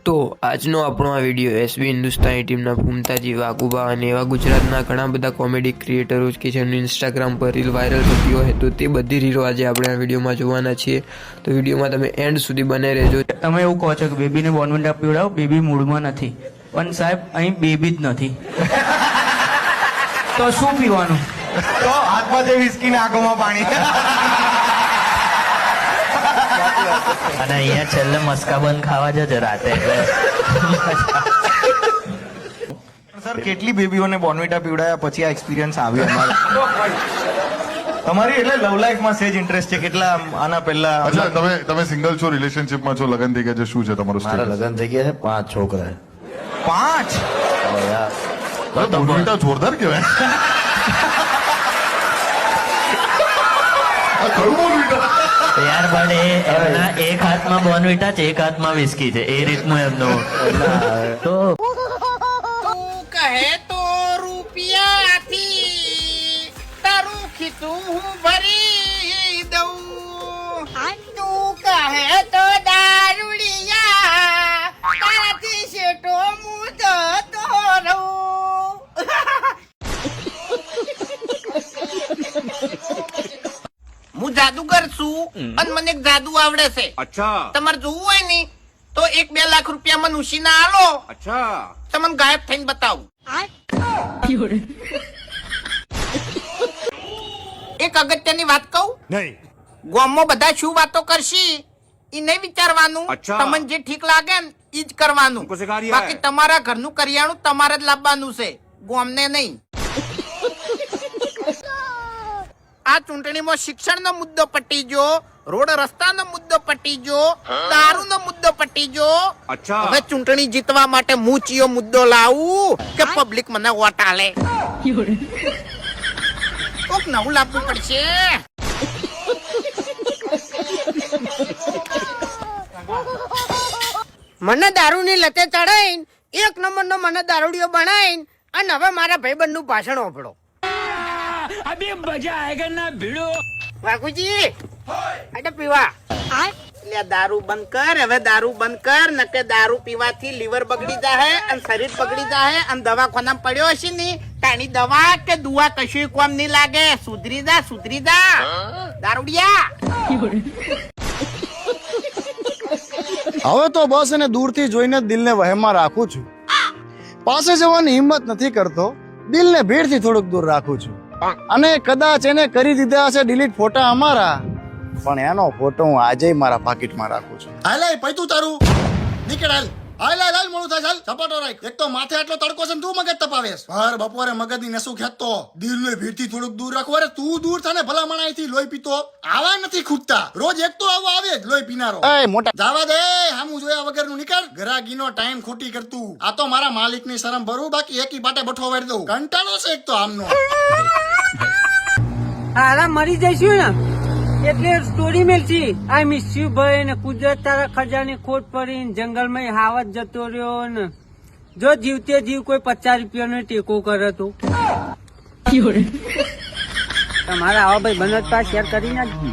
તો આજનો આપણો આ વિડીયો એસબી હિન્દુસ્તાની ટીમના ભૂમતાજી વાઘુબા અને એવા ગુજરાતના ઘણા બધા કોમેડી ક્રિએટરો કે જેમની ઇન્સ્ટાગ્રામ પર રીલ વાયરલ થતી હોય તો તે બધી રીલો આજે આપણે આ વિડીયોમાં જોવાના છીએ. તો વિડીયોમાં તમે એન્ડ સુધી બને રહેજો. તમે એવું કહો છો કે બેબીને બોર્નવિટા પીવડાવો, બેબી મૂડમાં નથી, પણ સાહેબ અહીં બેબી જ નથી. તો શું પીવાનું? તો હાથમાં જે વિસ્કી ને આંખોમાં પાણી. અને અહીંયા છેલ્લે મસ્કા બંધ ખાવા જજો રાતે. સર કેટલી બેબીઓને બોર્નવિટા પીવડાયા પછી આ એક્સપિરિયન્સ આવ્યો અમારે? તમારી એટલે લવ લાઈફ માં સેજ ઇન્ટરેસ્ટ છે? કેટલા આના પહેલા? અચ્છા, તમે સિંગલ છો, રિલેશનશિપમાં છો, લગન થઈ ગયા છે, શું છે તમારું મારા સ્ટેટસ? લગ્ન થઈ ગયા છે, 5 છોકરા. 5? બોર્નવિટા જોરદાર કહેવાય. આ કયું બોર્નવિટા? યાર બટ એમના એક હાથમાં બોર્નવિટા છે, એક હાથમાં વિસ્કી છે, એ રીતનું એમનું. તો કહે તો રૂપિયાથી તારું ખીચું હું ભરી દઉં. તું કહે તો દારૂડિયા તારાથી શેઠો હું જતો રહું. હું જાદુગર છું અને મને એક જાદુ આવડે છે. अच्छा તમારે જોવું હોય ને તો 1-2 લાખ રૂપિયા મને ઉછીના આલો. अच्छा તમને ગાયબ થઈને બતાવું. એક અગત્યની વાત કહું. नहीं ગામમાં બધા શું વાતો કરશી ઈ નહીં વિચારવાનું. અચ્છા. તમને જે ઠીક લાગે ને ઈ જ કરવાનું. हमको सिखा रिया બાકી है। તમારા ઘરનું કરિયાણું તમારે જ લાવવાનું છે, ગામને નહીં. આ ચૂંટણીમાં શિક્ષણનો મુદ્દો પટી ગયો, રોડ રસ્તાનો મુદ્દો પટી ગયો, દારૂનો મુદ્દો પટી ગયો. अच्छा હવે ચૂંટણી જીતવા માટે હું ચિયો મુદ્દો લાવું કે પબ્લિક મને વોટ આલે? કોક નવું લાવવું પડશે. મને દારૂની લતે ચડાઈને 1 નંબરનો મને દારૂડિયો બનાવીને અને હવે મારા ભાઈબંધનું ભાષણ ઓભળો. વાઘુજી અડે પીવા લે, દારૂ બંધ કર હવે, દારૂ બંધ કર, નકે દારૂ પીવાથી લીવર બગડી જાય અને શરીર બગડી જાય અને દવાખાનામાં પડ્યો હશે ને તાની દવા કે દુઆ કશું કોમ નહીં લાગે. સુધરી જા, સુધરી જા દારૂડિયા. હવે તો બસ એને દૂરથી જોઈને દિલને વહેમમાં રાખું છું. પાસે જવાની હિંમત નથી કરતો, દિલને ભીડથી થોડુંક દૂર રાખું છું. અને કદાચ એને કરી દીધા હશે ડિલીટ ફોટા અમારા, પણ એનો ફોટો હું આજે મારા પાકીટમાં રાખું છું. હાલ પૈતું તારું નીકળ, હાલ હાલ હાલ મોડું થાય, ચાલ સપાટો રાખ. એક તો માથે આટલો તડકો છે ને તું મગજ તપાવેશ. ભર બપોરે મગજની નસું ખેંચતો, દિલને ભીડથી થોડુંક દૂર રાખો. અરે તું દૂર થાને ભલા મણાઈથી લોહી પીતો. આવા નથી ખૂટતા, રોજ એક તો આવો આવે જ લોહી પીનારો. એ મોટા જાવા દે, હામું જોયા વગરનું નીકળ. ગરાગીનો ટાઈમ ખોટી કરતું. આ તો મારા માલિકની શરમ ભરું, બાકી એકી બાટે બઠો વાળી દઉં. કંટાળો છે એક તો આમનો. હારા મરી જઈશું ને એટલે સ્ટોરી મેલશી. આઈ મિસ યુ ભાઈ ને કુદરત તારા ખજાની ખોટ પડી, જંગલમાં હાવત જતો રહ્યો ને જો જીવતે જીવ કોઈ 50 રૂપિયાનો ટેકો કરે તો તમારા આવા ભાઈ બનત શેર કરી નાખજો.